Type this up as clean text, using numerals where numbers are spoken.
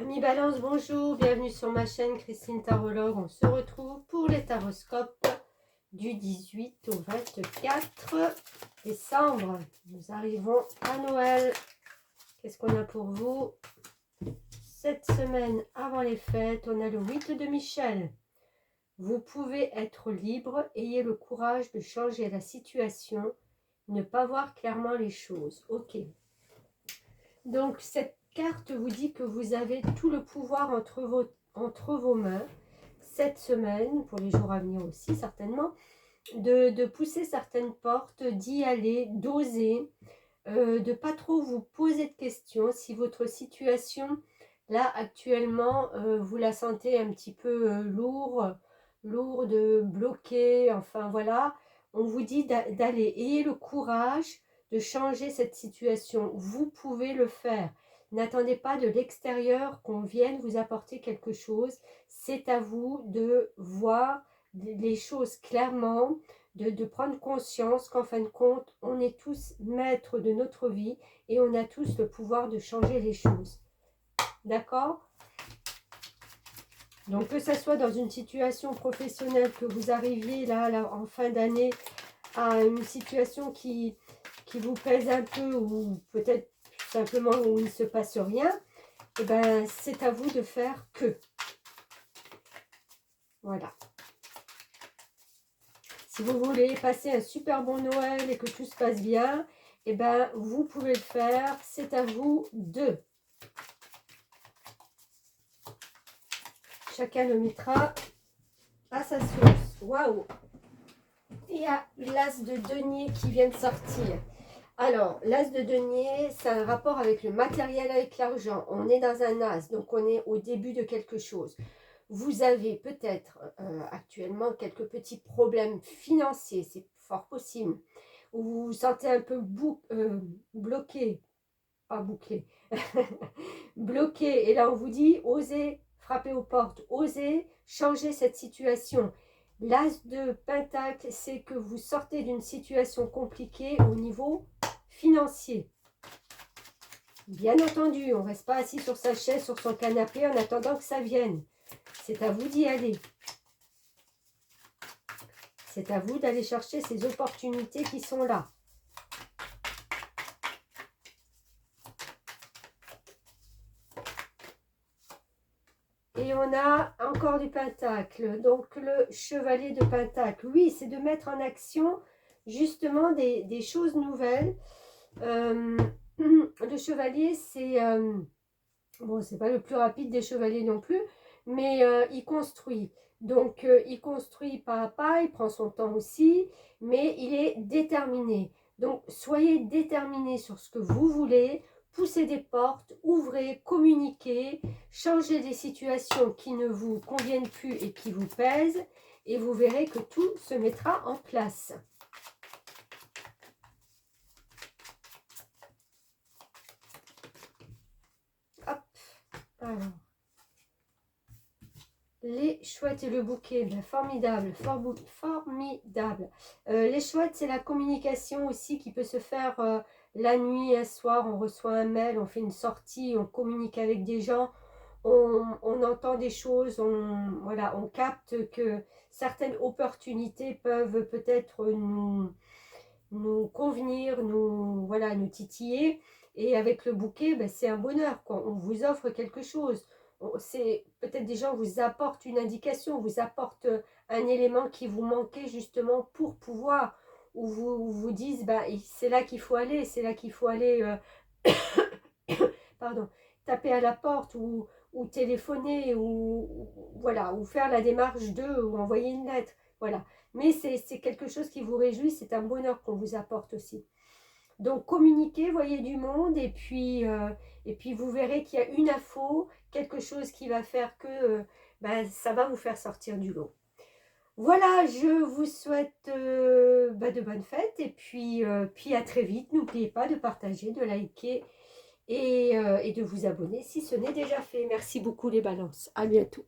Amis Balance, bonjour, bienvenue sur ma chaîne Christine Tarologue. On se retrouve pour les taroscopes du 18 au 24 décembre. Nous arrivons à Noël. Qu'est-ce qu'on a pour vous cette semaine avant les fêtes? On a le 8 de Michel. Vous pouvez être libre, ayez le courage de changer la situation, ne pas voir clairement les choses. Ok. Donc cette carte vous dit que vous avez tout le pouvoir entre vos mains cette semaine, pour les jours à venir aussi certainement, de pousser certaines portes, d'y aller, d'oser, de ne pas trop vous poser de questions. Si votre situation, là actuellement, vous la sentez un petit peu lourde, bloquée, enfin voilà, on vous dit d'aller, ayez le courage de changer cette situation. Vous pouvez le faire. N'attendez pas de l'extérieur qu'on vienne vous apporter quelque chose. C'est à vous de voir les choses clairement, de prendre conscience qu'en fin de compte, on est tous maîtres de notre vie et on a tous le pouvoir de changer les choses. D'accord? Donc que ce soit dans une situation professionnelle, que vous arriviez là en fin d'année à une situation qui vous pèse un peu, ou peut-être simplement où il ne se passe rien, et ben c'est à vous de faire que. Voilà. Si vous voulez passer un super bon Noël et que tout se passe bien, et ben vous pouvez le faire. C'est à vous de. Chacun le mettra à sa sauce. Waouh! Il y a l'as de denier qui vient de sortir. Alors, l'as de denier, c'est un rapport avec le matériel, avec l'argent. On est dans un as, donc on est au début de quelque chose. Vous avez peut-être actuellement quelques petits problèmes financiers, c'est fort possible. Ou vous vous sentez un peu bloqué, pas bouclé, bloqué. Et là, on vous dit, osez frapper aux portes, osez changer cette situation. L'as de pentacle, c'est que vous sortez d'une situation compliquée au niveau financier. Bien entendu, on ne reste pas assis sur sa chaise, sur son canapé en attendant que ça vienne. C'est à vous d'y aller. C'est à vous d'aller chercher ces opportunités qui sont là. Et on a encore du pentacle. Donc le chevalier de pentacle. Oui, c'est de mettre en action justement des choses nouvelles. Le chevalier, c'est... bon, c'est pas le plus rapide des chevaliers non plus, mais il construit. Donc, il construit pas à pas, il prend son temps aussi, mais il est déterminé. Donc, soyez déterminés sur ce que vous voulez, poussez des portes, ouvrez, communiquez, changez des situations qui ne vous conviennent plus et qui vous pèsent, et vous verrez que tout se mettra en place. Hop, alors. Les chouettes et le bouquet, ben formidable, formidable. Les chouettes, c'est la communication aussi qui peut se faire la nuit, un soir, on reçoit un mail, on fait une sortie, on communique avec des gens, on entend des choses, voilà, on capte que certaines opportunités peuvent peut-être nous convenir, voilà, nous titiller. Et avec le bouquet, ben, c'est un bonheur, quoi. On vous offre quelque chose. C'est peut-être des gens vous apportent une indication, vous apportent un élément qui vous manquait justement pour pouvoir, ou vous disent, bah, c'est là qu'il faut aller, c'est là qu'il faut aller, pardon, taper à la porte ou téléphoner voilà, ou faire la démarche ou envoyer une lettre. Voilà. Mais c'est quelque chose qui vous réjouit, c'est un bonheur qu'on vous apporte aussi. Donc communiquez, voyez du monde et puis vous verrez qu'il y a une info, quelque chose qui va faire que ben, ça va vous faire sortir du lot. Voilà, je vous souhaite de bonnes fêtes et puis à très vite. N'oubliez pas de partager, de liker et de vous abonner si ce n'est déjà fait. Merci beaucoup les balances. À bientôt.